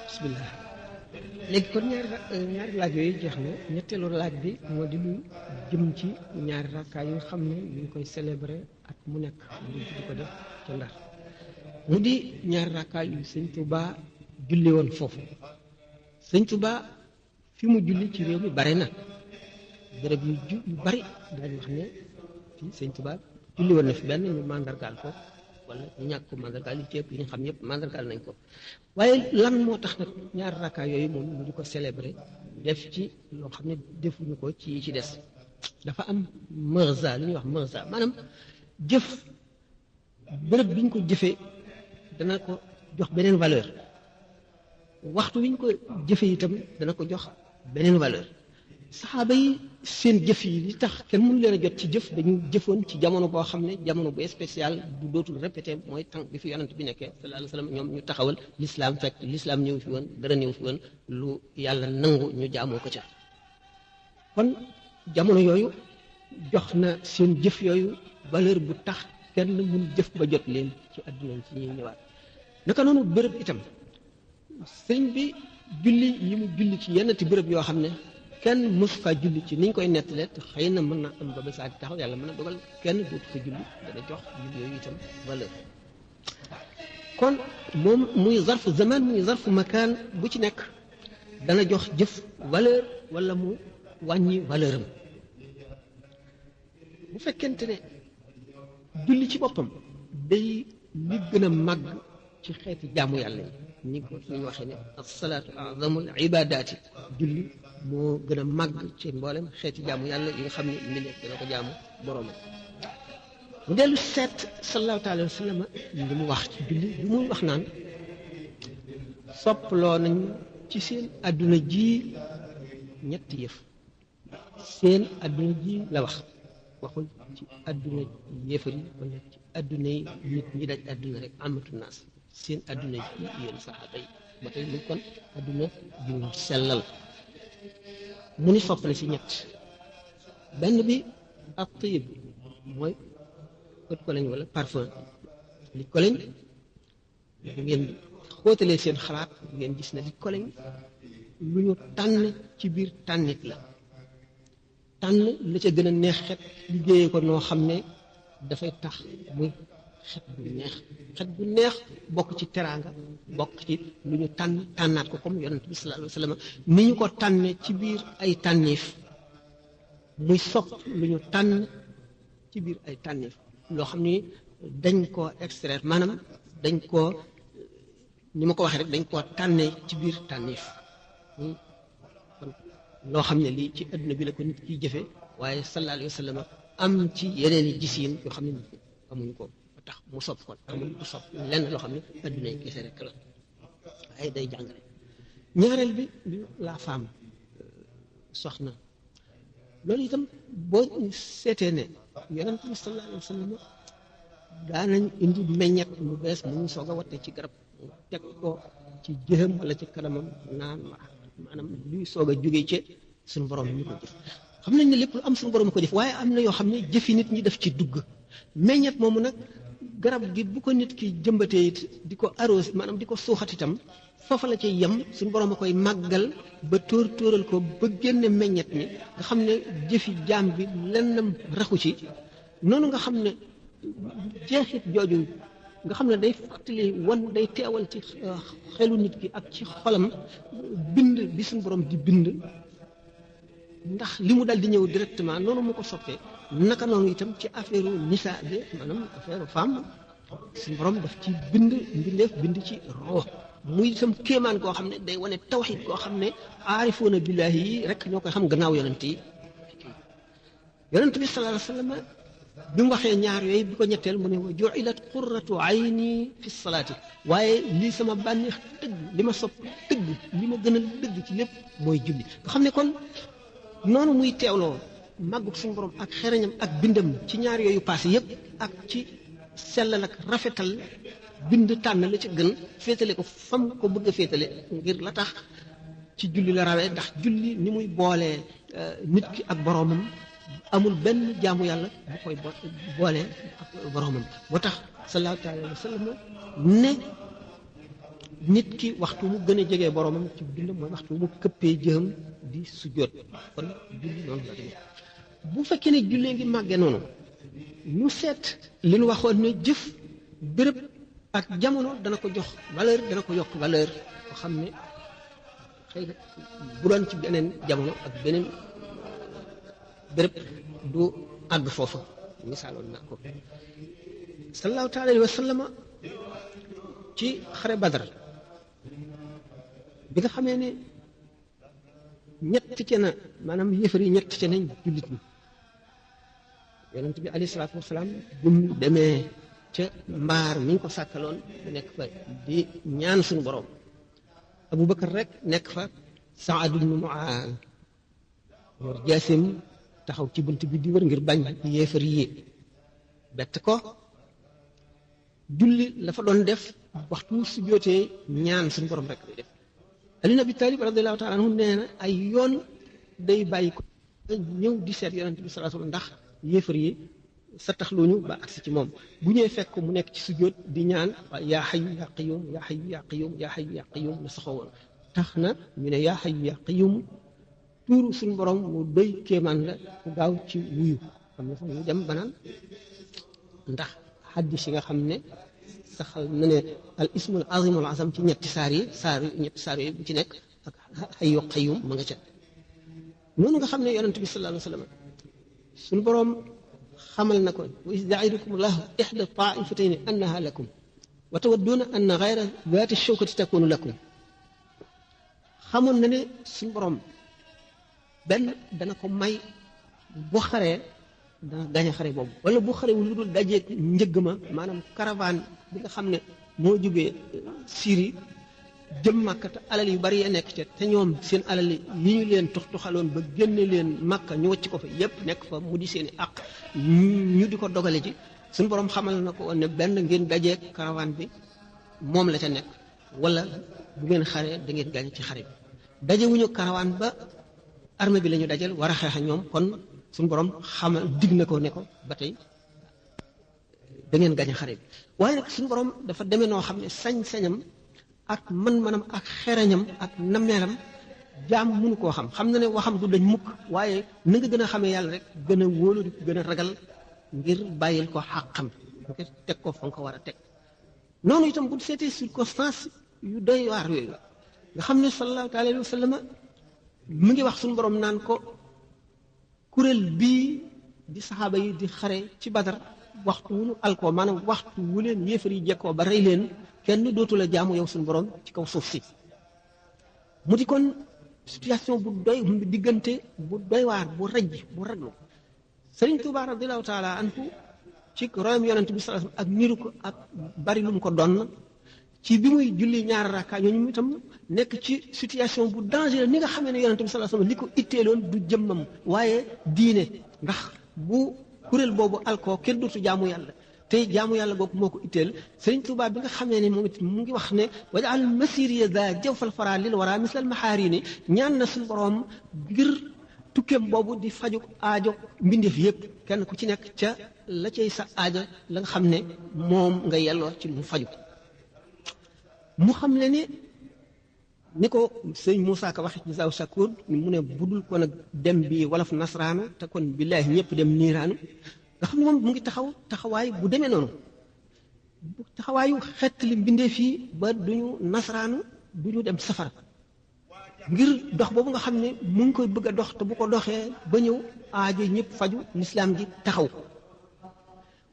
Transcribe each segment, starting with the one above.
bismillah léegi kon ñaari laaj yooyu jeex na ñetteelu laaj bi moo di lu jëm ci ñaari rakkaa yi nga xam ne ñu ngi koy célébrer at mu nekk di ko def ca Ndar mu di ñaari rakkaa yu sëñ Touba julli woon foofu sëñ Touba fi mu julli ci réew mi bare na bërëb yu bari daañu wax ne fii sëñ Touba julli woon na fi benn ñu mandargaal ko wala ñu ñàkk ko mandargaal yi ci ëpp yi ñu xam yëpp mandargaal nañ ko waaye lan moo tax nag ñaari rakkaa yooyu moom ñu di ko célébrer def ci loo xam ne defuñu ko ci yi ci des dafa am marza li ñuy wax marza maanaam jëf bërëb bi ñu ko jëfee dana ko jox beneen valeur waxtu wi ñu ko jëfee itam dana ko jox beneen valeur saxaaba yi seen jëf yi li tax kenn mënu leen a jot ci jëf dañu jëfoon ci jamono boo xam ne jamono bu spécial du dootul répété mooy tànk bi fi yonent bi nekkee sallallahu alayhi wa sallam ñoom ñu taxawal l'islam fekk l'islam ñëw fi woon dara ñëw fi woon lu yàlla nangu ñu jaamoo ko ca kon jamono yooyu jox na seen jëf yooyu valeur bu tax kenn mun jëf ba jot leen ci àdduna ci ñuy ñëwaat naka noonu bërëb itam sëñ bi julli yi mu julli ci yenn ti bërëb yoo xam ne kenn mës fa julli ci niñ koy nettalee te xëy na mën na am ba ba saa di taxaw yàlla mën na dogal kenn dootu fa julli dana jox julli yooyu itam valeur kon moom muy zarfu zaman muy zarfu makaan bu ci nekk dana jox jëf valeur wala mu wàññi valeur am bu fekkente ne julli ci boppam day li gën a màgg ci xeeti jaamu yàlla yi ni ko ñu waxee ne as-salaatu a'zamul ibaadaati julli moo gën a màgg ci mboolem xeeti jaamu yàlla yi nga xam ne mbindeef dana ko jaamu boroomam mu dellu seet sallallahu alayhi wa sallam li mu wax ci julli bi muy wax naan sopploo nañu ci seen àdduna ji ñetti yëf seen àdduna ji la wax waxul ci àdduna yéefar yi wala ci àdduna yi nit ñi daj àdduna rek amatu naas seen àdduna ji yéen saxaaba yi ba tey mu kon àdduna ju sellal mu ni sopp na si ñett benn bi ak tëyib mooy ët ko lañ wala parfum li ko lañ bu ngeen xóotalee seen xalaat bu ngeen gis ne li ko lañ lu ñu tànn ci biir tànnit la tànn la ca gën a neex xet liggéeyee ko noo xam ne dafay tax muy xet bu neex bokk ci teraanga bokk ci lu ñu tànnaat ko comme yonent bi sallallahu alayhi wa sallam ni ñu ko tànne ci biir ay tànneef muy sopp lu ñu tànn ci biir ay tànneef loo xam ni dañ koo extraire maanaam dañ koo ni ma ko waxee rek dañ koo tànne ci biir tànneef kon loo xam ne lii ci adduna bi la ko nit kiy jëfe waaye sallallahu alayhi wa sallam am ci yeneen i gisiin yoo xam ne amuñu ko ba tax mu sopp kon amul mu sopp lenn loo xam ne adduna yi kese rek la waaye day jàngale ñaareel bi la femme soxna loolu itam boo seetee ne yonent bi sallallahu alayhi wa sallam daanañ indi meññet mu bees mu ñu soog a watte ci garab teg ko ci jëxam wala ci kanamam naan maanaam luy soog a jógee ci suñu borom ñu ko jëf xam nañ ne lépp lu am suñu borom ko jëf waaye am na yoo xam ne jëfi nit ñi def ci dugg meññet moomu nag garab gi bu ko nit ki jëmbatee it di ko arrosé maanaam di ko suuxat itam foofa la cay yem suñu borom a koy màggal ba tóoral ko ba génne meññet mi nga xam ne jëfi jaam bi lennam raxu ci noonu nga xam ne jeexit jooju nga xam ne day fàttali wan day teewal ci xelu nit ki ak ci xolam bind bi suñu borom di bind ndax li mu dal di ñëw directement noonu mu ko soppee naka noonu itam ci affaire nisa bi maanaam affaire femme suñu borom daf ci bind mbindeef bind ci roo muy itam kéemaan koo xam ne day wane tawxid koo xam ne aarifoona billaahi yi rek ñoo koy xam gannaaw yonent yi yonent bi sallallahu alayhi wa sallam bi mu waxee ñaar yooyu bi ko ñetteel mu ne wa ju'ilat qurratu ayni fi salaati waaye lii sama bànneex dëgg li ma sopp dëgg li ma gën a dëgg ci lépp mooy julli nga xam ne kon noonu muy teewloo màggug suñu borom ak xereñam ak bindam ci ñaar yooyu passé yëpp ak ci sellal ak rafetal bind tànn la ci gën féetale ko fam ko bëgg a féetale ngir la tax ci julli la rawee ndax julli ni muy boolee nit ki ak boroomam amul benn jaamu yàlla bu koy boolee ak boroomam moo tax sallallahu alayhi wa sallam ne nit ki waxtu mu gën a jege boromam ci dundam mooy waxtu mu këppee jëm di sujjóot kon julli noonu la demee bu fekkee ne jullee ngi màggee noonu ñu seet li ñu waxoon ne jëf béréb ak jamono dana ko jox valeur dana ko yokk valeur ko xam ne xëy na bu doon ci beneen jamono ak beneen béréb du àgg foofa misaaloon naa ko sallallahu taala alayhi wa sallama ci xare Badar bi nga xamee ne ñett ci na maanaam yëfar yi ñett ci nañ jullit ñi yonent bi alayhi salaatu wasalaam bu mu demee ca mbaar mi ñu ko sàkkaloon nekk fa di ñaan suñu borom Abubakar rek nekk fa Saad ibnu Muaaz war jaasim taxaw ci bunt bi di wër ngir bañ yéefar yi bett ko julli la fa doon def waxtu su jootee ñaan suñu borom rek lay def Ali ibn Abi Talib radiyallahu taala anhu nee na ay yoon day bàyyi ko ñëw di seet yonent bi sallallahu alayhi wasallam ndax yéefar yi sa taxluñu ba agsi ci moom bu ñëwee fekk mu nekk ci sujjóot di ñaan yaa hayyu yaa qayyum yaa hayyu yaa qayyum yaa hayyu yaa qayyum la saxoo woon tax na ñu ne yaa hayyu yaa qayyum tuuru suñu borom mu doy kéemaan la ku gaaw ci wuyu xam ne sax ñu dem banaan ndax xaddis yi nga xam ne saxal na ne al ismul azimul azam ci ñetti saar yi bu ci nekk ak hayyu qayyum ma nga ca noonu nga xam ne yonent bi sallallahu alayhi wa sallam suñu borom xamal na ko wa iz ya'idukum llahu ihda ta'ifatayni annaha lakum wa tawadduuna anna ghayra zaati shawkati takunu lakum xamoon na ne suñu borom benn dana ko may bu xaree dana gañe xare boobu wala bu xare wu lu dul dajeeg njëgg ma maanaam caravane bi nga xam ne moo jógee Syrie jëm Makka te alal yu bari ya nekk ca te ñoom seen alal yi ñu leen tuxaloon ba génne leen Makka ñu wacc ko fa yépp nekk fa mu di seeni àq ñu di ko dogale ci suñu borom xamal na ko ne benn ngeen dajeeg caravane bi moom la ca nekk wala bu ngeen xaree da ngeen gañe ci xare bi dajewuñu caravane ba armée bi la ñu dajal war a xeex ak ñoom kon suñu borom xamal dig na ko ne ko ba tey da ngeen gañe xare bi waaye nag suñu borom dafa demee noo xam ne sañ-sañam ak man-manam ak xereñam ak nameelam jaam mënu koo xam na ne waxam du dañ mukk waaye na nga gën a xamee yàlla rek gën a wóolu di gën a ragal ngir bàyyil ko xàqam nga teg ko fa nga ko war a teg noonu itam bu seetee circonstance yu doy waar yooyu nga xam ne sallallahu alayhi wa sallam mu ngi wax suñu borom naan ko kuréel bii di saxaaba yi di xare ci Badar waxtu wu ñu alkoo maanaam waxtu wu leen yéefar yi jekkoo ba rey leen kenn dootu la jaamu yow suñu borom ci kaw suuf si mu di kon situation bu doy diggante bu doy waar bu rëj bu raglu Sëriñ Tuubaa radiyallaahu taala anhu ci royam yonent bi sallallahu alayhi wasallam ak niru ko ak bari lu mu ko doon ci bi muy julli ñaari rakka ñooñu itam nekk ci situation bu dangereux ni nga xamee ne yonent bi sallallahu alayhi wasallam li ko itteeloon du jëmmam waaye diine ndax bu kuréel boobu alkoo kenn dootu jaamu yàlla tey jaamu yàlla boobu moo ko itteel Sëriñ Tuubaa bi nga xamee ne moom it mu ngi wax ne waj'al masiriya za jawfal fara lil wara mislal maxaarini ñaan na suñu borom ngir tukkeem boobu di faju aajo mbindeef yépp kenn ku ci nekk ca la cay sa aajo la nga xam ne moom nga yelloo ci mu faju mu xam le ni ko sëñ Moussa Ka waxe ci Zaw Shakur mu ne budul ko nag dem bi wolof nasraanu te kon billaahi ñëpp dem niiraanu nga xam ne moom mu ngi taxawaay bu demee noonu taxawaayu xett li mbindeef yi ba duñu nasraanu duñu dem safara ngir dox boobu nga xam ne mu ngi koy bëgg a dox te bu ko doxee ba ñëw aajo ñëpp faju lislaam gi taxaw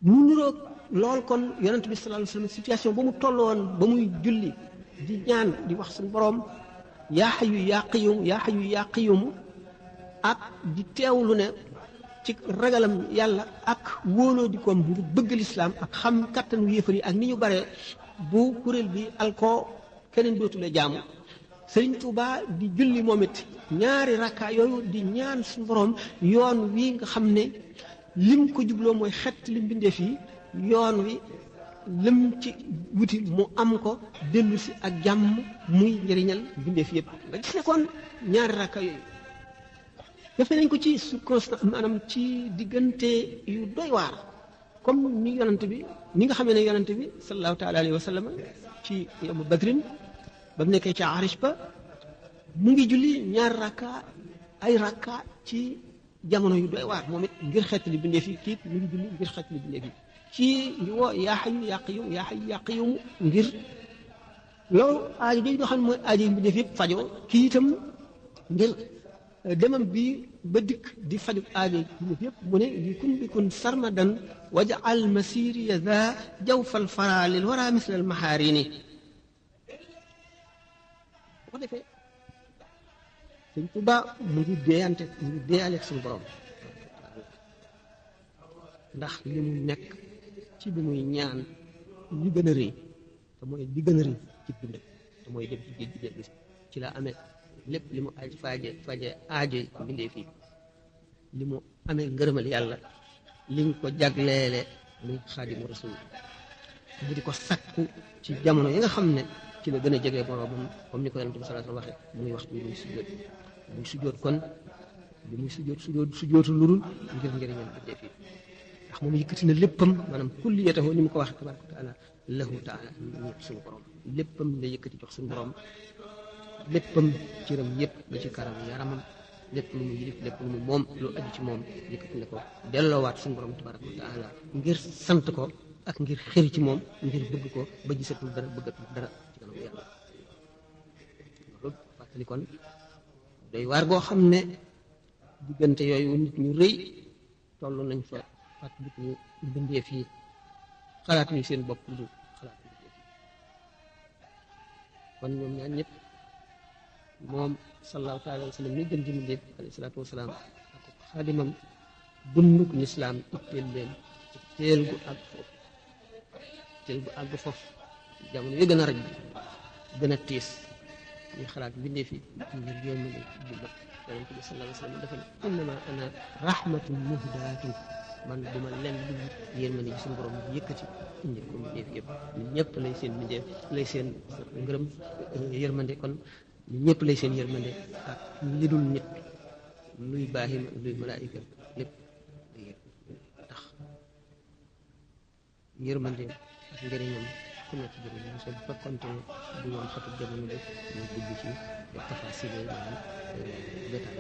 mu niroog lool kon yonent bi sallallahu alayhi wasallam situation ba mu tolloon ba muy julli di ñaan di wax suñu boroom yaa hayyu yaa qayyum yaa hayyu yaa qayyum ak di teewlu ne ci ragalam yàlla ak wóoloo di koom ngir bëgg lislaam ak xam kattanu yéefar yi ak ni ñu bare bu kuréel bi alkoo keneen dootule jaamu Sëriñ Tuubaa di julli moom it ñaari rakka yooyu di ñaan suñu boroom yoon wi nga xam ne lim ko jubloo mooy xett li mbindeef yi yoon wi lim ci wuti mu am ko dellu si ak jàmm muy njëriñal mbindeef yëpp nga gis ne kon ñaari rakka yooyu defe nañ ko ci circonstance maanaam ci diggante yu doy waar comme ni yonante bi ni nga xamee ne yonante bi sallallahu taala alayhi wa sallam ci yawmu badrin ba mu nekkee ca arish ba mu ngi julli ñaar rakka ay rakka ci jamono yu doy waar moom it ngir xeetali bindéef yi kii mu ngi julli ngir xeetali bindéef yi kii ngi woo yaa xayu yaa qayyum yaa xayu yaa qayyum ngir loolu aajo jooju nga xam ne mooy aajo yi bindéef yëpp fajoo kii itam ngir demam bi ba dikk di faju aajo yi bindéef yëpp mu ne li kun bi kun sarmadan wajal masiri ya za jawfal fara lil wara misla al maharini bu ko defee Sëñ Tuubaa mu ngi deeyante suñu borom ndax li mu nekk ci bi muy ñaan li gën a rëy te mooy li gën a rëy ci dund te mooy dem ci géej gi dellu ci la amee lépp li mu faje aajo yi bindee fii li mu amee ngërëmal yàlla liñ ko jagleele muy Xaadimu Rasuul mu di ko sakku ci jamono yi nga xam ne ci la gën a jege boroomam comme ni ko Yonent bi sallallahu alayhi wa sallam waxee muy waxtu bi muy sujjóot kon bi muy sujjóotu lurul ngir njëriñam bindee fii ndax moom yëkkati na léppam maanaam kulliyatahu ni mu ko waxee tabaaraka wa taala lahu taala ñëpp suñu borom léppam la yëkkati jox suñu borom léppam cëram yëpp ba ci karam yaramam lépp lu mu yilif lépp lu mu moom lu aju ci moom yëkkati na ko delloowaat suñu borom tabaaraka wa taala ngir sant ko ak ngir xëri ci moom ngir bëgg ko ba gisatul dara bëggatul dara ci kanam yàlla loolu fàttali kon doy waar goo xam ne diggante yooyu nit ñu rëy toll nañ fa fàttali ñu bindee fii xalaat ñu seen bopp lu xalaat bindee fii kon ñoom ñaar ñëpp moom sallallahu taala wa sallam ñu gën di mbindéef alayhi salaatu wasalaam ak xaadimam dunduk lislaam itteel leen itteel gu àgg foofu jamono yi gën a raj gën a tiis ñuy xalaat mbindéef yi ngir yërmande bu mat yonent bi sallallahu alayhi wa sallam dafa ne innama ana rahmatun muhdaatun man duma leen lu yërmande ci suñu borom yëkkati indi ko mbindéef yëpp ñun ñëpp lay seen mbindéef lay seen ngërëm yërmande kon ñun ñëpp lay seen yërmande ak li dul nit luy baahima luy malaayika lépp tax yërmande ak njëriñam ku nekk jëriñ so bu fekkonte ne du woon xatu jamono bi ñu dugg ci tafasile maanaam détail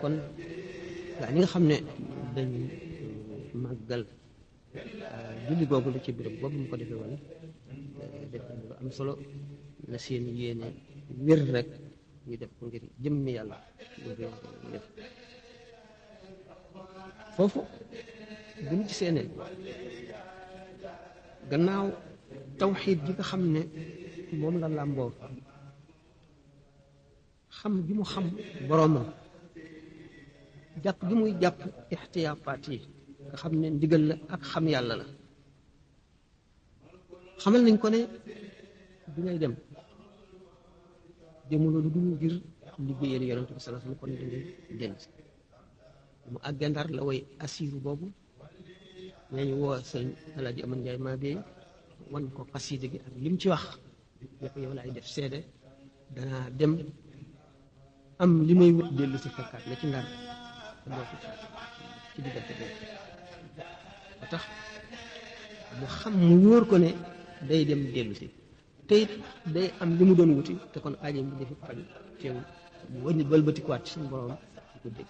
kon gaa ñi nga xam ne dañ màggal julli googu la ci béréb boobu mu ko defee woon def lu am solo na seen yéene wér rek ñu def ko ngir jëmmi yàlla lu def foofu bu ñu gisee ne gannaaw tawxiid ji nga xam ne moom la làmboo xam gi mu xam boroomam jàpp gi muy jàpp ixtiyaafaat yi nga xam ne ndigal la ak xam yàlla la xamal nañ ko ne bi ngay dem demuloo lu dul ngir liggéeyal yonent bi sallallahu alayhi wa sallam kon dangay dellu si mu àggee Ndar la way asiiru boobu ñooñu woo sëñ Alaaji Aman Njaay maa bey wan ko xasiida gi ak lim ci wax ne ko yow laay def seede danaa dem am li may wut dellu si fekkaat la ci Ndar doo fi ci diggante boobu ba tax mu xam mu wóor ko ne day dem dellu si te it day am li mu doon wuti te kon aajo bi dafa faj teew mu wëññi balbatikuwaat ci suñu borom di ko dégg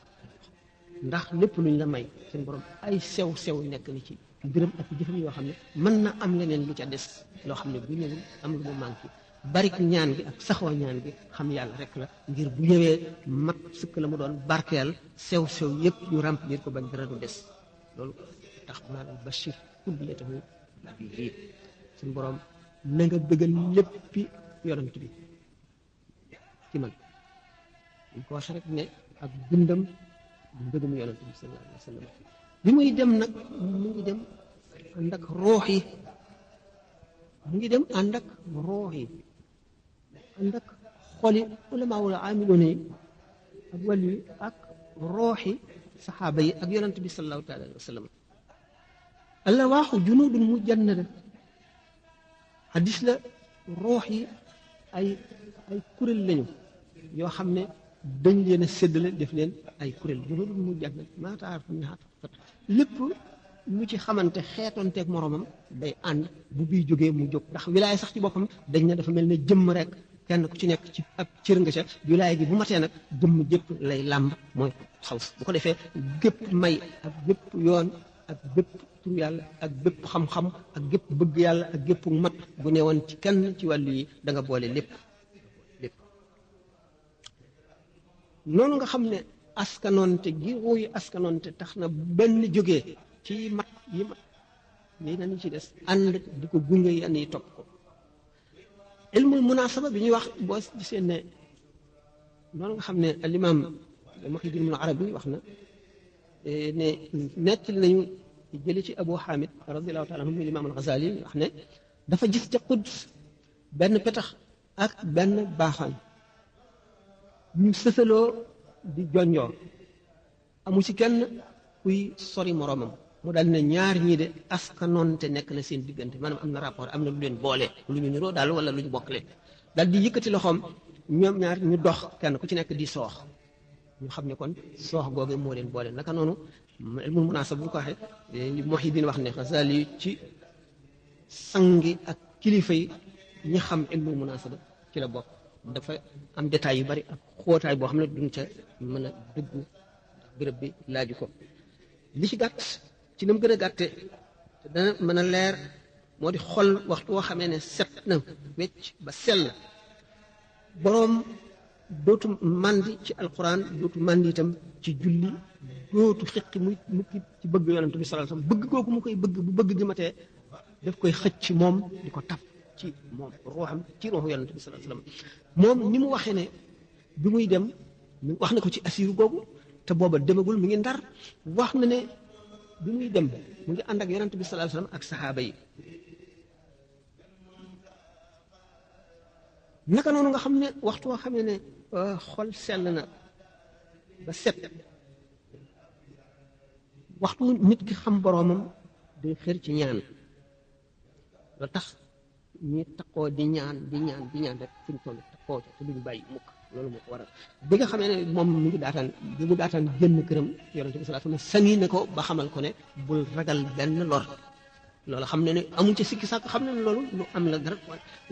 ndax lépp luñ la may suñu borom ay sew nekk ni ci mbiram ak jëfam yoo xam ne mën na am leneen lu ca des loo xam ne bu ñëwul am lu mu manqué barik ñaan gi ak saxoo ñaan gi xam yàlla rek la ngir bu ñëwee mat sëkk la mu doon barkeel sew yëpp ñu remplir ko bañ dara du des loolu tax naa bashir kulliyatahu bii suñu borom na nga bëggal léppi yonent bi ci man ñu ko waxee rek ne ak dundam mbëggum yonent bi sallallahu alayhi wa sallam bi muy dem nag mu ngi dem ànd ak roox yi mu ngi dem ànd ak roox yi ànd ak xoli ulamaawul aamiloon yi ak wàll yi ak rooxi saxaaba yi ak yonent bi sallallahu taala alayhi wa sallam alawaaxu junudun mujannada xadis la roox yi ay kuréel lañu yoo xam ne dañ leen a séddale def leen ay kuréel junudun mujannada maa taaraf minhaa lépp lu ci xamante xeetonteeg moromam day ànd bu bii jógee mu jóg ndax wilaaya sax ci boppam dañ ne dafa mel ne jëmm rek kenn ku ci nekk ci ab cër nga ca wilaaya gi bu matee nag jëmm jëpp lay làmb mooy xaws bu ko defee gépp may ak gépp yoon ak bépp tur yàlla ak bépp xam-xam ak gépp bëgg yàlla ak gépp mat bu ne woon ci kenn ci wàllu yi da nga boole lépp noonu nga xam ne askanoonte gi ruuy askanoonte tax na benn jógee ci mat yi nañu ci des ànd di ko gunge yenn yi topp ko ilmul munasaba bi ñuy wax boo gisee ne noonu nga xam ne alimaam Muhyiddin Ibn Arabi wax na ne nettali nañu jëli ci Abu Hamid radiallahu taala anhu imaam al-Ghazali wax ne dafa gis ca Quds benn petax ak benn baaxaan ñu sësaloo di jonjoo amu ci kenn kuy sori moroomam mu daal ne ñaar ñii de askanoonte nekk na seen diggante maanaam am na rapport am na lu leen boole lu ñu niroo daal wala lu ñu bokkle daal di yëkkati loxoom ñoom ñaar ñu dox kenn ku ci nekk di soox ñu xam ne kon soox googu moo leen boole naka noonu ilmul munaasaba bu ñu ko waxee li Muhyiddin wax ne Ghazali ci sangi ak kilifa yi ñi xam ilmul munaasaba ci la bokk dafa am détails yu bari ak xóotaay boo xam ne duñ ca mën a dugg ndax béréb bi laaju ko li ci gàtt ci ni mu gën a gàtte te dana mën a leer moo di xol waxtu woo xamee ne set na wecc ba sell boroom dootu màndi ci alquran dootu màndi itam ci julli dootu xiqi muy mukki ci bëgg yonent bi sallallahu alayhi wasallam bëgg kooku mu koy bëgg bu bëgg gi matee daf koy xëcc moom di ko taf ci moom ruuxam ci ruuxu yonent bi sallallahu alayhi wasallam moom ni mu waxee ne bi muy dem wax na ko ci asiru googu te booba demagul mi ngi ndar wax na ne bi muy dem mu ngi ànd ak yonent bi sallallahu alayhi wasallam ak saxaaba yi naka noonu nga xam ne waxtu woo xamee ne xol sell na ba set waxtu nit ki xam boroomam day xër ci ñaan la tax ñi takkoo di ñaan rek fuñ toll takkoo ca te duñ bàyyi mukk loolu moo ko waral bi nga xamee ne moom mu ngi daataan génn këram yonent bi sallallahu alayhi wasallam sani ne ko ba xamal ko ne bul ragal benn lor loolu xam ne ne amuñ ci sikki sàkk xam ne ne loolu lu am la dara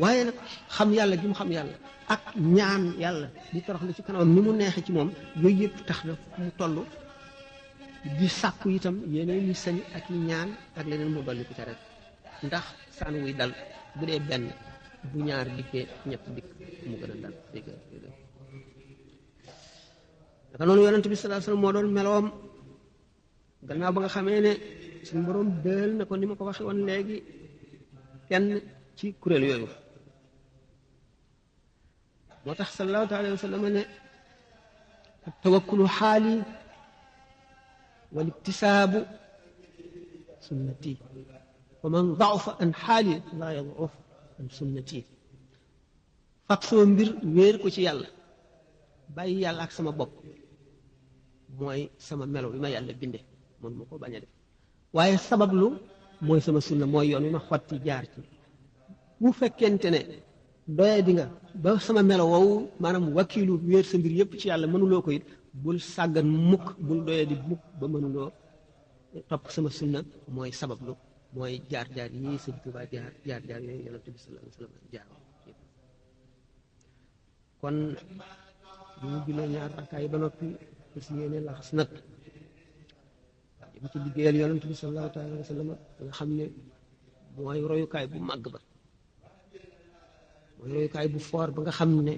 waaye nag xam yàlla gi mu xam yàlla ak ñaan yàlla di toroxlu ci kanamam ni mu neexe ci moom yooyu yëpp tax na mu toll di sàkku itam yeneen ñi sañ ak i ñaan ak leneen mu dolli ko ca rek ndax saan wuy dal bu dee benn bu ñaar dikkee ñett dikk mu gën a dal dégg naka noonu yonent bi sallallahu alayhi wasallam moo doon meloom gannaaw ba nga xamee ne suñu borom dël na ko ni ma ko waxee woon léegi kenn ci kuréel yooyu moo tax sallallahu alayhi wasallam ne tawakkulu xaali wal iktisaabu sunnati wa man da'ufa an xaali laa yad'uf an sunnati fab sama mbir wéer ko ci yàlla bàyyi yàlla ak sama bopp mooy sama melo bi ma yàlla binde mën ma ko bañ a def waaye sabablu mooy sama sunna mooy yoon wi ma xotti jaar ci bu fekkente ne doye di nga ba sama melo woowu maanaam wakiilu wéer sa mbir yépp ci yàlla mënuloo ko it bul sàggan mukk bul doye di mukk ba mënuloo topp sama sunna mooy sabablu mooy jaar-jaar yi Sëñ Tuubaa jaar-jaar yooyu Yonent bi sallallahu alayhi wasallam jaar kon bu ñu julee ñaar rakkaay ba noppi si yéene laxas nag bu ci liggéeyal Yonent bi sallallahu alayhi wasallam nga xam ne mooy royukaay bu màgg ba mooy royukaay bu foor ba nga xam ne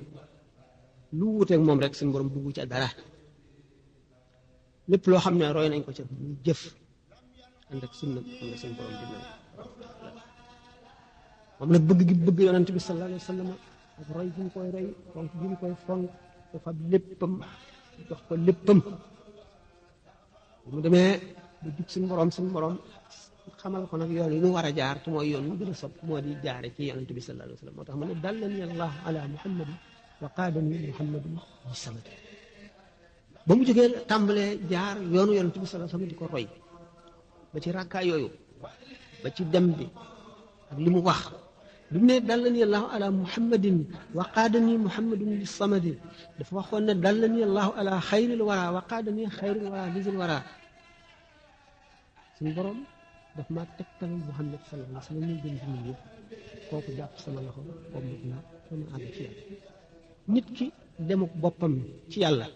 lu wuteeg moom rek suñu borom buggu ca dara lépp loo xam ne roy nañ ko ca ñu jëf ànd ak sunna xam ne suñu borom dina moom nag bëgg gi bëgg Yonent bi sallallahu alayhi wasallam ak roy gi mu koy roy fonk gi mu koy fonk dafa léppam jox ko léppam mu demee ba jub suñu borom xamal ko nag yoon yi mu war a jaar te mooy yoon mu gën a sopp moo di jaare ci Yonent bi sallallahu alayhi wasallam moo tax mu ne dallani allahu ala muhammadin wa qaadani muhammadin bi samad ba mu jógee tàmbalee jaar yoonu Yonent bi sallallahu alayhi wasallam di ko roy ba ci rakkaay yooyu ba ci dem bi ak li mu wax bi mu ne dallani allahu ala muhammadin wa qaadani muhammadun li samadi dafa waxoon ne dallani allahu ala xayril wara wa qaadani xayril wara lisil wara suñu borom daf maa tegtal Muhammad sallallahu alayhi wa sallam ñu gën ci nit yëpp kooku jàpp sama loxo boobu nit na sama àgg ci yàlla nit ki demuk boppam ci yàlla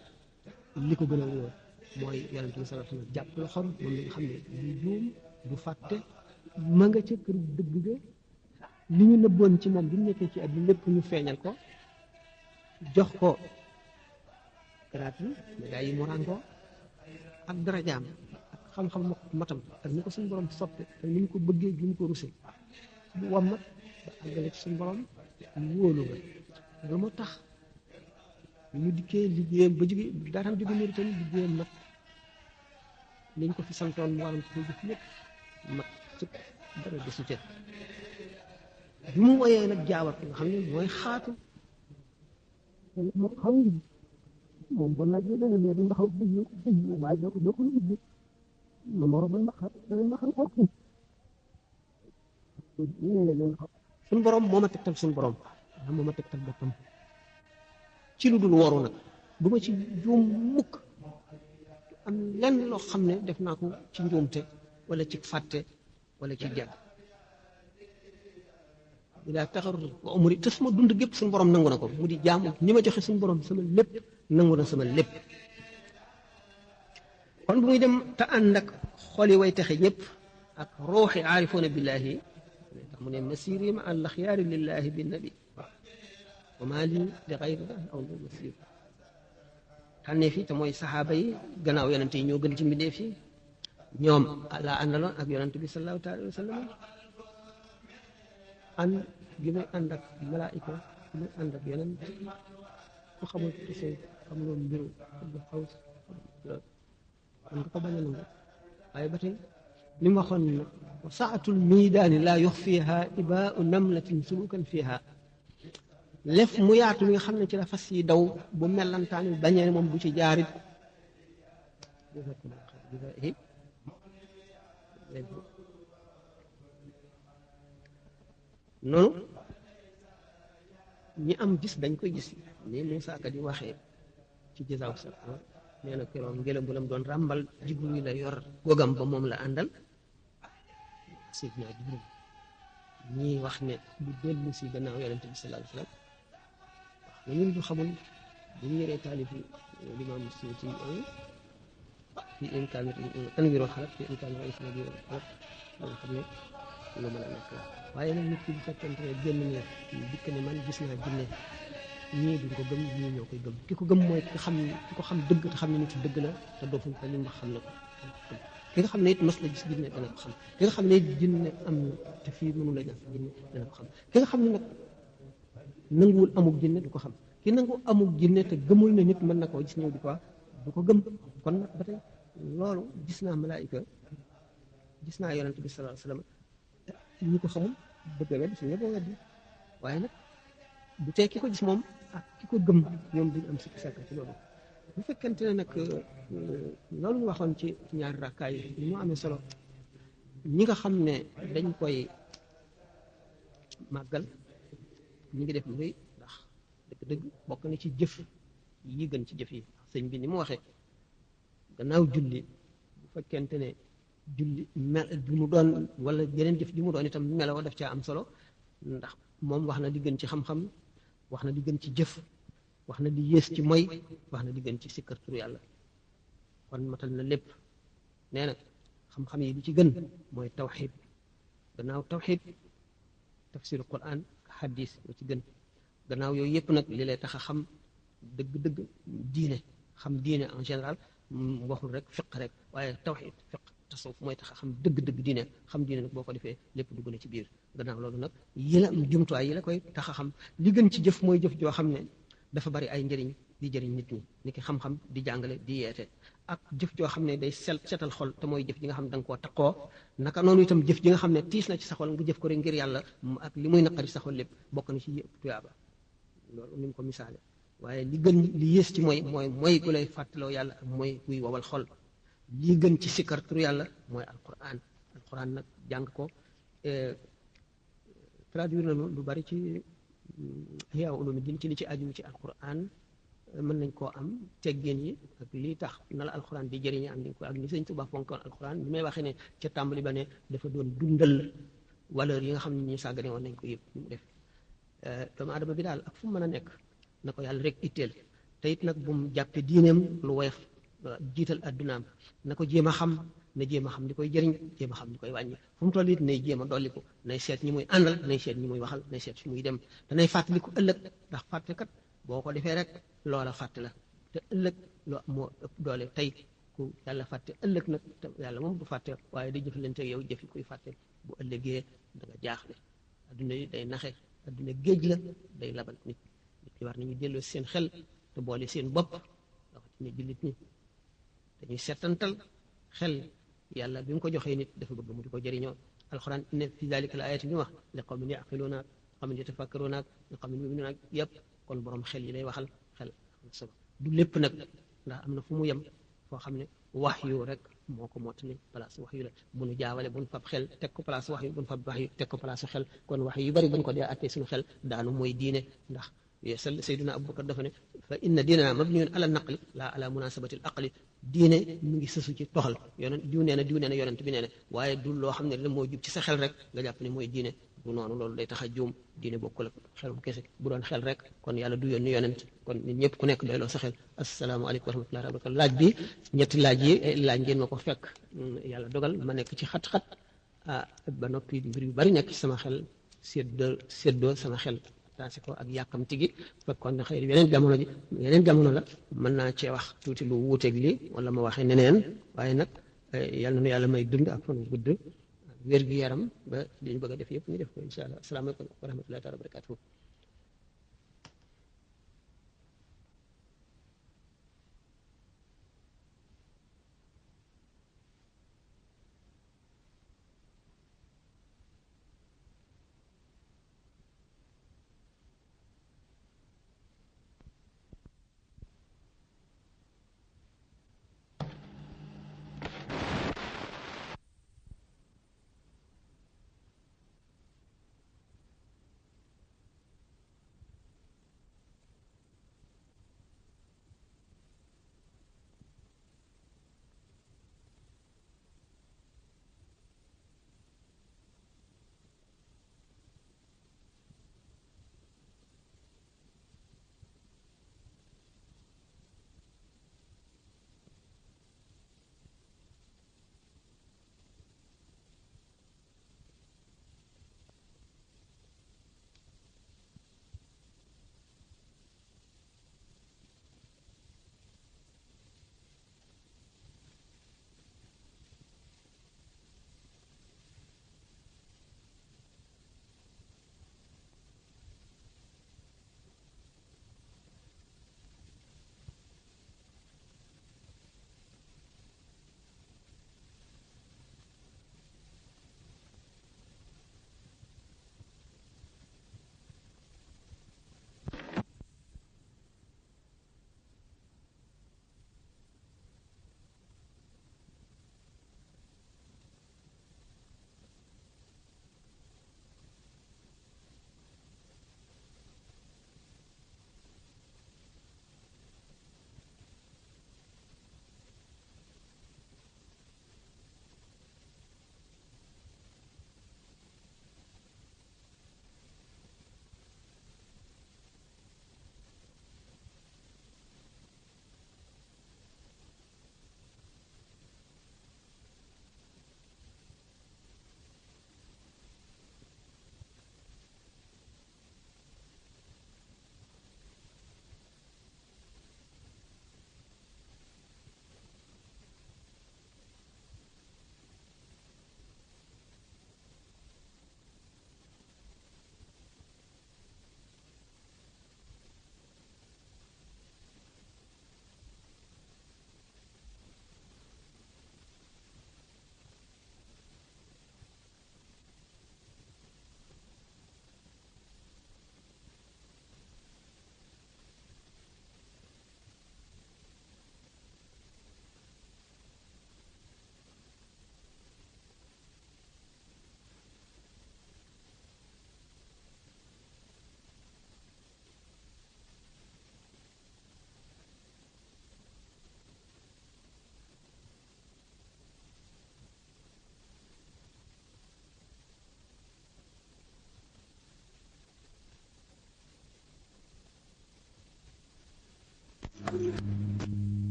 li ko gën a wóor mooy yonent bi sallallahu alayhi wa sallam jàpp loxoom moom mi nga xam ne du juum du fàtte ma nga ca kër dëgg ga li ñu nëbboon ci moom bi mu nekkee ci àdduna lépp ñu feeñal ko jox ko garaat yi médailles yi mu ràngoo ak darajaam ak xam-xam matam ak ni ko suñu borom soppe ak ni mu ko bëggee gi mu ko rusé bu wammat ba àggale ci suñu borom wóolu nga loolu moo tax ñu dikkee liggéeyam ba jóge daatam jóge Mauritanie liggéeyam mat liñ ko fi santoon mu waroon ko jëf lépp mat sëpp dara desu ca bi mu woyee nag jaawat nga xam ne mooy xaatu moo xam ngi moom bon nag ñu dana leen ndax waaye doo ko ubbi ma moro ba maxar dana maxar ko suñu borom moo ma tegtal suñu borom moo ma tegtal boppam ci lu dul waru nag bu ma ci juum mukk am lenn loo xam ne def naa ko ci njuumte wala ci fàtte wala ci jàgg daa taxaru wa umri te suma dund gépp suñu borom nangu na ko mu di jaamu ni ma joxe suñu borom sama lépp nangu na sama lépp kon bu muy dem te ànd ak xoli way texe ñëpp ak ruuxi aarifoona billaahi tax mu ne masiri ma al axyaari lillahi bi nabi wa maa lii li xayrillahi aw lu masir tànnee fi te mooy saxaaba yi gannaaw yonente yi ñoo gën ci mbindeef yi ñoom laa àndaloon ak yonente bi sallallahu taala wa sallam ànd gi may ànd ak malaayika gi may ànd ak yeneen ku xamul tase xamuloon mbiru bu xaw loolu kon nga ko bañ a nangu waaye ba tey li mu waxoon nag wa saatul miidaani laa yox fiiha ibaau namlatin sulukan fiiha lef mu yaatu mi nga xam ne ci la fas yi daw bu mellantaan bi bañee moom bu ci jaarit noonu ñi am gis dañ koy gis ni Moussa Ka di waxee ci jësaaw sa nee na keroog ngelaw bu lam doon ràmbal Jibril la yor gogam ba moom la àndal Seydina Jibril ñii wax ne bu dellu si gannaaw yonente bi sallallahu alayhi wa sallam wax na ñun du xamul bu ñu yoree taalif yi limaam Suyuti yooyu fi imkaan tanwiirul xalaq fi imkaan tanwiirul xalaq nga xam ne lu mën a nekk la waaye nag nit ki bu fekkente ne génn ne dikk ne man gis naa jinne ñii duñ ko gëm ñii ñoo koy gëm ki ko gëm mooy ki ko xam dëgg te xam ne nitu dëgg la te doofuñ ko li mu wax xam na ko ki nga xam ne it mas la gis jinne dana ko xam ki nga xam ne it jinne am na te fii mënu la ñàkk jinne dana ko xam ki nga xam ne nag nanguwul amul jinne du ko xam ki nangu amul jinne te gëmul ne nit mën na koo gis ñëw di ko wax du ko gëm kon nag ba tey loolu gis naa malaayika gis naa yonente bi sallallahu alayhi wa sallam ñi ko xamul bëgg a wedd su ñëpp a weddi waaye nag bu tee ki ko gis moom ak ki ko gëm ñoom duñu am sikki sàkk ci loolu bu fekkente ne nag loolu ñu waxoon ci ñaari rakkaay yi ni mu amee solo ñi nga xam ne dañ koy màggal ñi ngi def lu rëy ndax dëgg-dëgg bokk na ci jëf yi gën ci jëf yi sëñ bi ni mu waxee gannaaw julli bu fekkente ne julli mel bi mu doon wala yeneen jëf ji mu doon itam meloo daf caa am solo ndax moom wax na di gën ci xam-xam wax na di gën ci jëf wax na di yées ci moy wax na di gën ci sikkar turu yàlla kon matal na lépp nee na xam-xam yi li ci gën mooy tawxid gannaaw tawxid tafsir quran hadis moo ci gën gannaaw yooyu yëpp nag li lay tax a xam dëgg-dëgg diine xam diine en général waxul rek fiq rek waaye tawxid fiq tasawuf mooy tax a xam dëgg-dëgg diine xam diine nag boo ko defee lépp dugg na ci biir gannaaw loolu nag yi la jumtuwaay yi la koy tax a xam li gën ci jëf mooy jëf joo xam ne dafa bari ay njëriñ di jëriñ nit ñi ni ki xam-xam di jàngale di yeete ak jëf joo xam ne day setal xol te mooy jëf ji nga xam ne da nga koo takkoo naka noonu itam jëf ji nga xam ne tiis na ci sa xol nga jëf ko rek ngir yàlla ak li muy naqari sa xol lépp bokk na ci yëpp tuyaaba loolu ni mu ko misaale waaye li gën li yées ci mooy gu lay fàttaloo yàlla ak mooy guy wowal xol lii gën ci sikkar turu yàlla mooy alquran nag jàng ko traduire nañu lu bari ci Ihya Ulumuddin ci li ci aju ci alquran mën nañ koo am teggin yi ak lii tax na la alxuraan di jëriñe am nañ ko ak ni Sëñ Tuubaa fonkoon alxuraan ni may waxee ne ca tàmbali ba ne dafa doon dundal valeur yi nga xam ne ñu sàggane woon nañ ko yëpp ñu def doomu aadama bi daal ak fu mu mën a nekk na ko yàlla rek itteel te it nag bu mu jàppe diineem lu woyof jiital addunaam na ko jéem a xam na jéem a xam li koy jëriñ jéem a xam li koy wàññi fu mu toll it nay jéem a dolliku nay seet ñi muy àndal nay seet ñi muy waxal nay seet fi muy dem danay fàttaliku ëllëg ndax fàttekat boo ko defee rek loola fàtte la te ëllëg loo moo ëpp doole tey ku yàlla fàtte ëllëg nag te yàlla moom du fàtte waaye day jëflante ak yow jëfi kuy fàtte bu ëllëgee da nga jaaxle adduna yi day naxe adduna géej la day labal nit ñi war nañu delloo seen xel te boole seen bopp rawatina jullit ñi dañuy settantal xel yàlla bi mu ko joxee nit dafa bëgg mu di ko jëriñoo alxuraan inna fi dalika la ayatin bi wax li qawmin yaqiluuna qawmin yatafakkaruuna li qawmin yuminuuna yëpp kon borom xel yi lay waxal xel am solo du lépp nag ndax am na fu mu yem foo xam ne wax yu rek moo ko mottali place wax yu la bu nu jaawale bu nu fab xel teg ko place wax yu bu nu fab wax yu teg ko place xel kon wax yu bari bu ñu ko dee attee suñu xel daanu mooy diine ndax Sayyiduna Abubakar dafa ne fa inna diinana mabniyun ala naqli laa ala munasabati al aqli diine mu ngi sësu ci toxal yonent diw nee na yonent bi nee na waaye du loo xam ne la moo jub ci sa xel rek nga jàpp ne mooy diine du noonu loolu day tax a juum diine bokkul ak xelum kese bu doon xel rek kon yàlla du yónni yonent kon nit ñëpp ku nekk doyloo sa xel asalaamaaleykum wa rahmatullahi wa barakatuh laaj bi ñetti laaj yi laaj ngeen ma ko fekk yàlla dogal ma nekk ci xat-xat ba noppi mbir yu bari nekk ci sama xel séddoo sama xel taasi ko ak yàkkamti gi fekkoon na xëy yeneen jamono la mën naa cee wax tuuti lu wuuteeg lii wala ma waxee neneen waaye nag yàlla na yàlla may dund ak fan gudd wér gi yaram ba li ñu bëgg a def yëpp ñu def ko incha allah asalaamaaleykum wa rahmatullahi taala wa barakatuhu